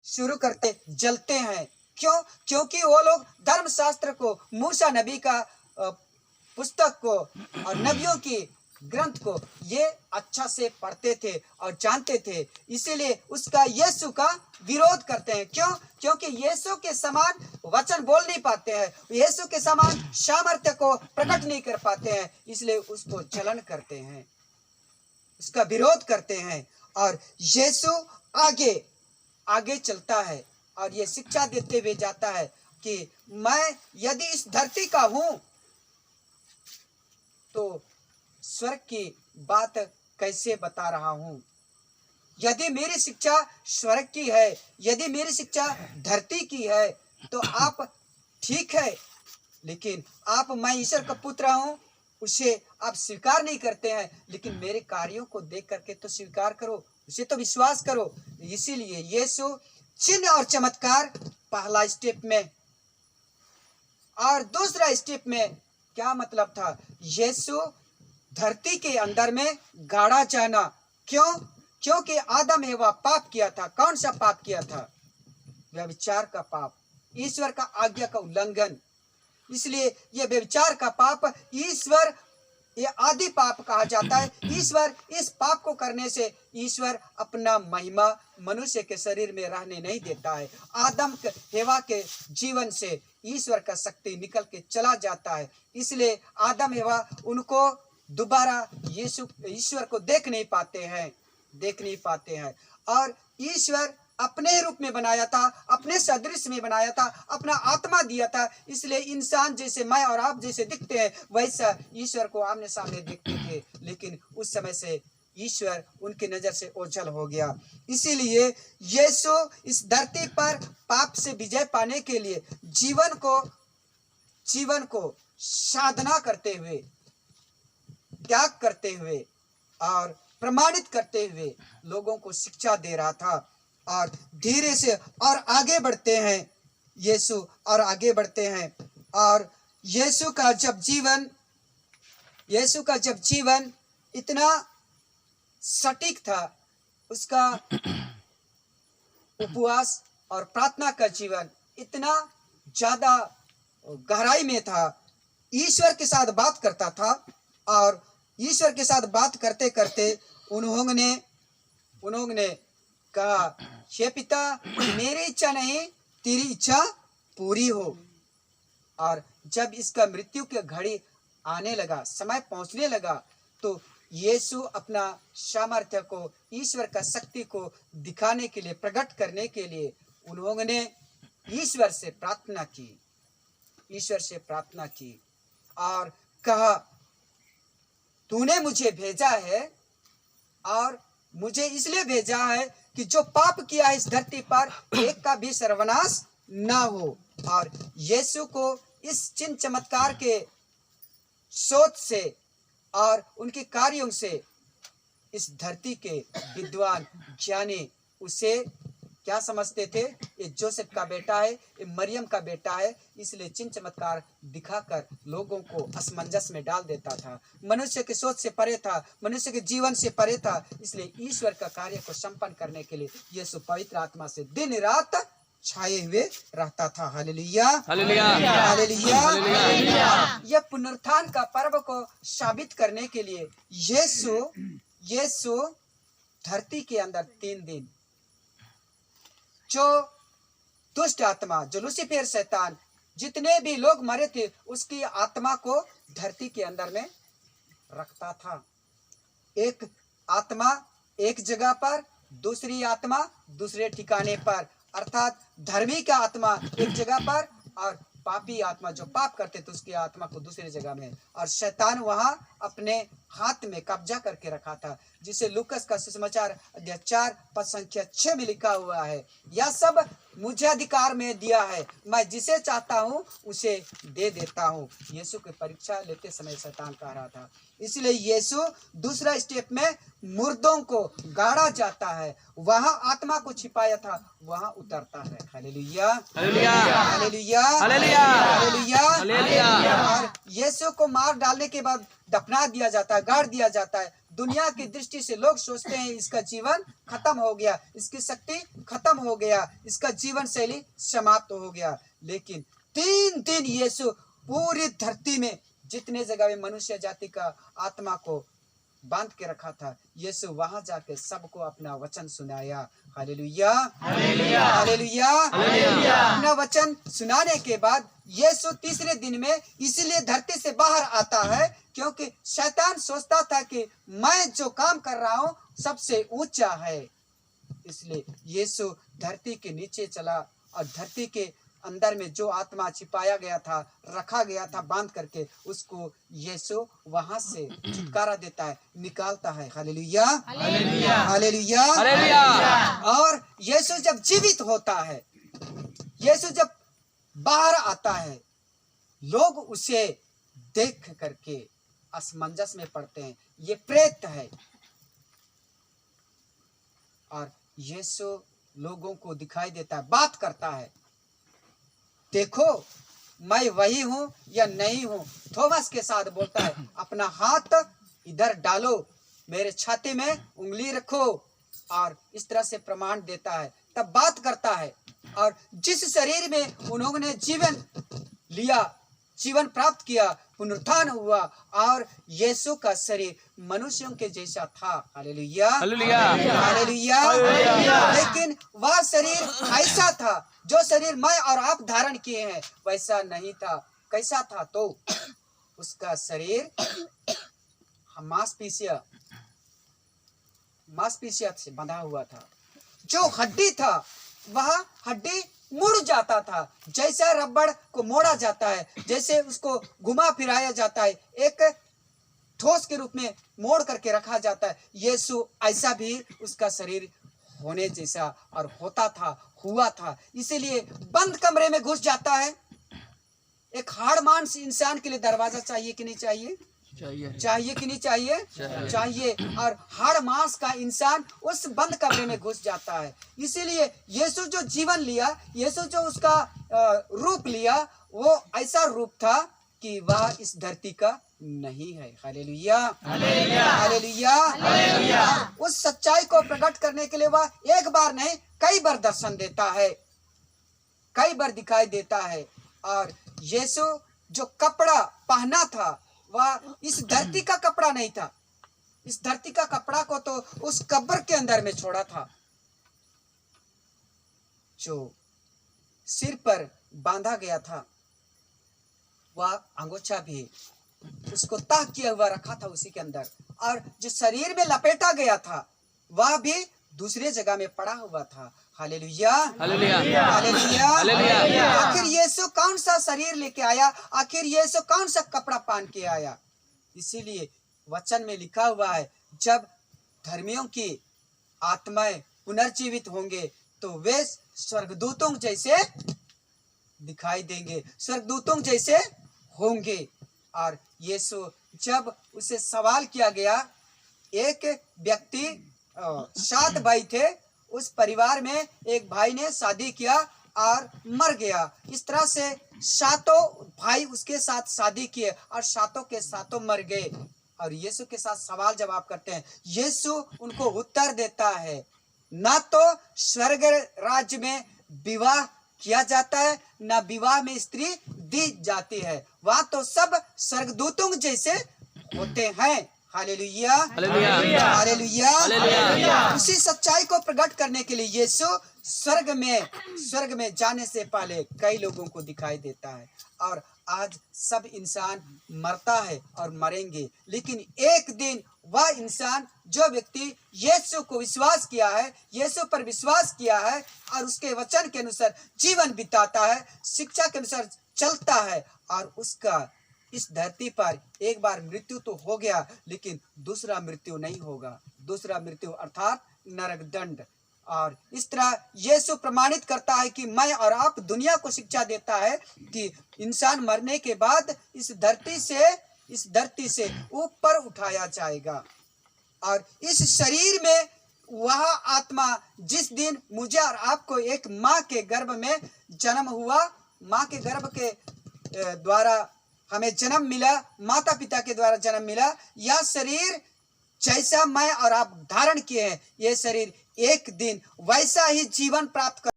शुरू करते जलते हैं। क्यों? क्योंकि वो लोग धर्मशास्त्र को, मूसा नबी का पुस्तक को और नबियों की ग्रंथ को ये अच्छा से पढ़ते थे और जानते थे, इसीलिए उसका यीशु का विरोध करते हैं। क्यों? क्योंकि यीशु के समान वचन बोल नहीं पाते हैं, यीशु के समान सामर्थ्य को प्रकट नहीं कर पाते हैं, इसलिए उसको जलन करते हैं, उसका विरोध करते हैं। और यीशु आगे आगे चलता है और ये शिक्षा देते हुए जाता है कि मैं यदि इस धरती का हूं तो स्वर्ग की बात कैसे बता रहा हूं। यदि मेरी शिक्षा स्वर्ग की है, यदि मेरी शिक्षा धरती की है तो आप ठीक है, लेकिन आप मैं ईश्वर का पुत्र हूं उसे आप स्वीकार नहीं करते हैं, लेकिन मेरे कार्यों को देख करके तो स्वीकार करो, उसे तो विश्वास करो। इसीलिए यीशु चिन्ह और चमत्कार पहला स्टेप में, और दूसरा स्टेप में क्या मतलब था? यीशु धरती के अंदर में गाड़ा जाना। क्यों? क्योंकि आदम एवा पाप किया था। कौन सा पाप किया था? व्यभिचार का पाप, ईश्वर का आज्ञा का उल्लंघन। इसलिए यह व्यभिचार का पाप ईश्वर, ये आदि पाप कहा जाता है। ईश्वर इस पाप को करने से ईश्वर अपना महिमा मनुष्य के शरीर में रहने नहीं देता है। आदम हेवा के जीवन से ईश्वर का शक्ति निकल के चला जाता है, इसलिए आदम हेवा उनको दोबारा ईश्वर को देख नहीं पाते हैं। और ईश्वर अपने रूप में बनाया था, अपने सदृश में बनाया था, अपना आत्मा दिया था, इसलिए इंसान जैसे मैं और आप जैसे दिखते हैं वैसा ईश्वर को आमने सामने देखते थे, लेकिन उस समय से ईश्वर उनकी नजर से ओझल हो गया। इसीलिए यीशु इस धरती पर पाप से विजय पाने के लिए जीवन को साधना करते हुए, त्याग करते हुए और प्रमाणित करते हुए लोगों को शिक्षा दे रहा था। और धीरे से और आगे बढ़ते हैं यीशु, और आगे बढ़ते हैं। और यीशु का जब जीवन इतना सटीक था, उसका उपवास और प्रार्थना का जीवन इतना ज्यादा गहराई में था, ईश्वर के साथ बात करता था। और ईश्वर के साथ बात करते करते उन्होंने कहा, हे पिता, मेरी इच्छा नहीं तेरी इच्छा पूरी हो। और जब इसका मृत्यु की घड़ी आने लगा, समय पहुंचने लगा, तो यीशु अपना सामर्थ्य को, ईश्वर का शक्ति को दिखाने के लिए, प्रकट करने के लिए उन्होंने ईश्वर से प्रार्थना की और कहा, तूने मुझे भेजा है और मुझे इसलिए भेजा है कि जो पाप किया है इस धरती पर एक का भी सर्वनाश ना हो। और यीशु को इस चिन्ह चमत्कार के सोच से और उनके कार्यों से इस धरती के विद्वान ज्ञानी उसे क्या समझते थे? ये जोसेफ का बेटा है, ये मरियम का बेटा है, इसलिए चिन्ह चमत्कार दिखाकर लोगों को असमंजस में डाल देता था। मनुष्य की सोच से परे था, मनुष्य के जीवन से परे था, इसलिए ईश्वर का कार्य को संपन्न करने के लिए यीशु पवित्र आत्मा से दिन रात छाए हुए रहता था। Hallelujah, hallelujah, hallelujah. यह पुनरुत्थान का पर्व को साबित करने के लिए यीशु धरती के अंदर 3 दिन, जो दुष्ट आत्मा, जो लूसीफर शैतान, जितने भी लोग मरे थे उसकी आत्मा को धरती के अंदर में रखता था। एक आत्मा एक जगह पर, दूसरी आत्मा दूसरे ठिकाने पर, अर्थात धर्मी का आत्मा एक जगह पर और पापी आत्मा जो पाप करते थे उसकी आत्मा को दूसरी जगह में। और शैतान वहां अपने हाथ में कब्जा करके रखा था, जिसे लूकस का सुसमाचार अध्याय 4 पद संख्या 6 में लिखा हुआ है, यह सब मुझे अधिकार में दिया है, मैं जिसे चाहता हूँ उसे दे देता हूँ। यीशु की परीक्षा लेते समय शैतान कह रहा था। इसलिए यीशु दूसरा स्टेप में मुर्दों को गाड़ा जाता है, वहां आत्मा को छिपाया था वहां उतरता है। Hallelujah, hallelujah, hallelujah, hallelujah, hallelujah. और यीशु को मार डालने के बाद दफना दिया जाता है, गाड़ दिया जाता है। दुनिया की दृष्टि से लोग सोचते हैं इसका जीवन खत्म हो गया, इसकी शक्ति खत्म हो गया, इसका जीवन शैली समाप्त हो गया। लेकिन 3 दिन यीशु पूरी धरती में जितने जगह में मनुष्य जाति का आत्मा को बांध के रखा था, यीशु वहां जाके सबको अपना वचन सुनाया। Hallelujah, hallelujah, hallelujah, hallelujah. अपना वचन सुनाने के बाद यीशु तीसरे दिन में इसलिए धरती से बाहर आता है क्योंकि शैतान सोचता था कि मैं जो काम कर रहा हूं सबसे ऊंचा है। इसलिए यीशु धरती के नीचे चला और धरती के अंदर में जो आत्मा छिपाया गया था, रखा गया था बांध करके, उसको यीशु वहां से छुटकारा देता है, निकालता है। Hallelujah, hallelujah, hallelujah, hallelujah. और यीशु जब जीवित होता है, यीशु जब बाहर आता है, लोग उसे देख करके असमंजस में पड़ते हैं, ये प्रेत है। और यीशु लोगों को दिखाई देता है, बात करता है, देखो मैं वही हूं या नहीं हूं। थॉमस के साथ बोलता है, अपना हाथ इधर डालो, मेरे छाती में उंगली रखो, और इस तरह से प्रमाण देता है, तब बात करता है। और जिस शरीर में उन्होंने जीवन लिया, जीवन प्राप्त किया, पुनरुत्थान हुआ, और यीशु का शरीर मनुष्यों के जैसा था। Hallelujah, hallelujah, hallelujah. लेकिन वह शरीर ऐसा था, जो शरीर मैं और आप धारण किए हैं वैसा नहीं था। कैसा था? तो उसका शरीर मांसपेशिया से बंधा हुआ था। जो हड्डी था वह हड्डी मुड़ जाता था, जैसा रबड़ को मोड़ा जाता है, जैसे उसको घुमा फिराया जाता है, एक ठोस के रूप में मोड़ करके रखा जाता है। यीशु ऐसा भी उसका शरीर होने जैसा और होता था, हुआ था। इसीलिए बंद कमरे में घुस जाता है। एक हाड़ मांस इंसान के लिए दरवाजा चाहिए कि नहीं चाहिए? चाहिए कि नहीं चाहिए? चाहिए। और हाड़ मांस का इंसान उस बंद कमरे में घुस जाता है। इसीलिए यीशु जो जीवन लिया, यीशु जो उसका रूप लिया, वो ऐसा रूप था कि वह इस धरती का नहीं है। Hallelujah, hallelujah, hallelujah, hallelujah. उस सच्चाई को प्रकट करने के लिए वह एक बार नहीं, कई बार दर्शन देता है, कई बार दिखाई देता है। और यीशु जो कपड़ा पहना था वह इस धरती का कपड़ा नहीं था। इस धरती का कपड़ा को तो उस कब्र के अंदर में छोड़ा था। जो सिर पर बांधा गया था वह अंगोछा भी उसको ताक किया हुआ रखा था उसी के अंदर। और जो शरीर में लपेटा गया था वह भी दूसरे जगह में पड़ा हुआ था। Hallelujah, hallelujah, hallelujah. आखिर यीशु कौन सा शरीर लेके आया? आखिर यीशु कौन सा कपड़ा पहन के आया? इसीलिए वचन में लिखा हुआ है, जब धर्मियों की आत्माएं पुनर्जीवित होंगे तो वे स्वर्गदूतों जैसे दिखाई देंगे, स्वर्गदूतों जैसे होंगे। और यीशु जब उसे सवाल किया गया, एक व्यक्ति 7 भाई थे, उस परिवार में एक भाई ने शादी किया और मर गया। इस तरह से 7 भाई उसके साथ शादी किए और 7 के 7 मर गए। और यीशु के साथ सवाल जवाब करते हैं। यीशु उनको उत्तर देता है, ना तो स्वर्ग राज्य में विवाह किया जाता है, ना विवाह में स्त्री दी जाती है, वह तो सब स्वर्गदूतों जैसे होते हैं। Hallelujah, hallelujah, hallelujah. उसी सच्चाई को प्रकट करने के लिए यीशु स्वर्ग में जाने से पहले कई लोगों को दिखाई देता है। और आज सब इंसान मरता है और मरेंगे, लेकिन एक दिन वह इंसान, जो व्यक्ति यीशु को विश्वास किया है, यीशु पर विश्वास किया है और उसके वचन के अनुसार जीवन बिताता है, शिक्षा के अनुसार चलता है, और उसका इस धरती पर एक बार मृत्यु तो हो गया, लेकिन दूसरा मृत्यु नहीं होगा। दूसरा मृत्यु अर्थात नरक दंड। और इस तरह यीशु प्रमाणित करता है कि मैं और आप, दुनिया को शिक्षा देता है कि इंसान मरने के बाद इस धरती से ऊपर उठाया जाएगा। और इस शरीर में वह आत्मा जिस दिन मुझे और आपको एक माँ के गर्भ में जन्म हुआ, माँ के गर्भ के द्वारा हमें जन्म मिला, माता पिता के द्वारा जन्म मिला, यह शरीर जैसा मैं और आप धारण किए हैं, ये शरीर एक दिन वैसा ही जीवन प्राप्त कर